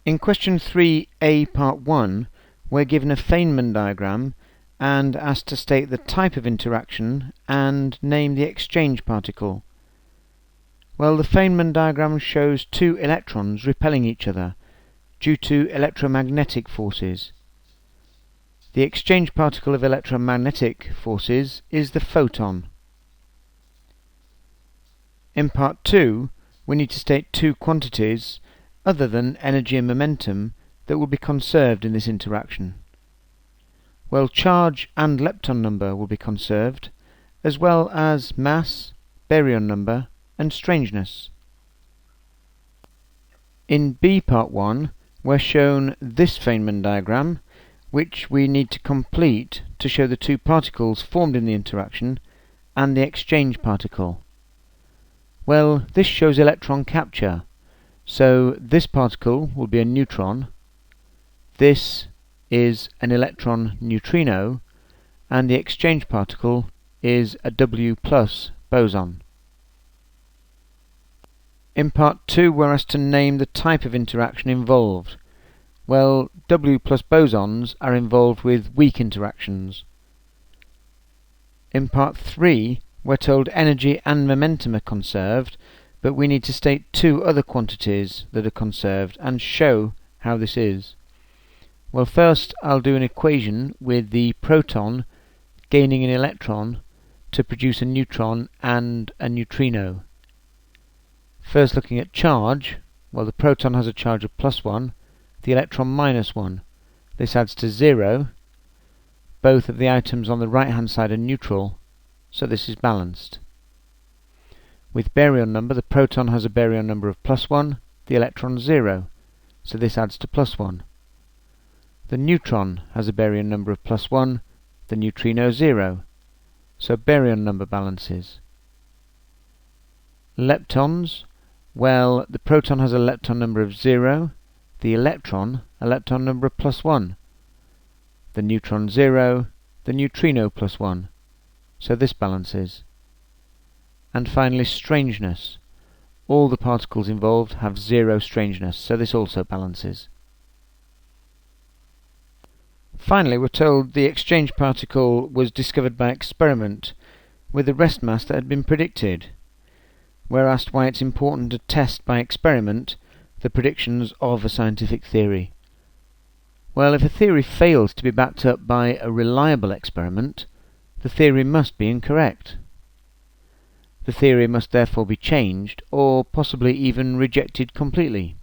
In question 3a part 1, we're given a Feynman diagram and asked to state the type of interaction and name the exchange particle. Well, the Feynman diagram shows two electrons repelling each other due to electromagnetic forces. The exchange particle of electromagnetic forces is the photon. In part 2, we need to state two quantities other than energy and momentum that will be conserved in this interaction. Well, charge and lepton number will be conserved, as well as mass, baryon number, and strangeness. In B part 1, we're shown this Feynman diagram, which we need to complete to show the two particles formed in the interaction and the exchange particle. Well, this shows electron capture, so this particle will be a neutron, this is an electron neutrino, and the exchange particle is a W+ boson. In part 2, we're asked to name the type of interaction involved. Well, W+ bosons are involved with weak interactions. In part 3, we're told energy and momentum are conserved, but we need to state two other quantities that are conserved and show how this is. Well, first I'll do an equation with the proton gaining an electron to produce a neutron and a neutrino. First, looking at charge, well, the proton has a charge of +1, the electron -1. This adds to 0. Both of the items on the right hand side are neutral, so this is balanced. With baryon number, the proton has a baryon number of +1, the electron 0, so this adds to +1. The neutron has a baryon number of +1, the neutrino 0, so baryon number balances. Leptons, well, the proton has a lepton number of 0, the electron a lepton number of +1, the neutron 0, the neutrino +1, so this balances. And finally, strangeness. All the particles involved have 0 strangeness, so this also balances. Finally, we're told the exchange particle was discovered by experiment with a rest mass that had been predicted. We're asked why it's important to test by experiment the predictions of a scientific theory. Well, if a theory fails to be backed up by a reliable experiment, the theory must be incorrect. The theory must therefore be changed, or possibly even rejected completely.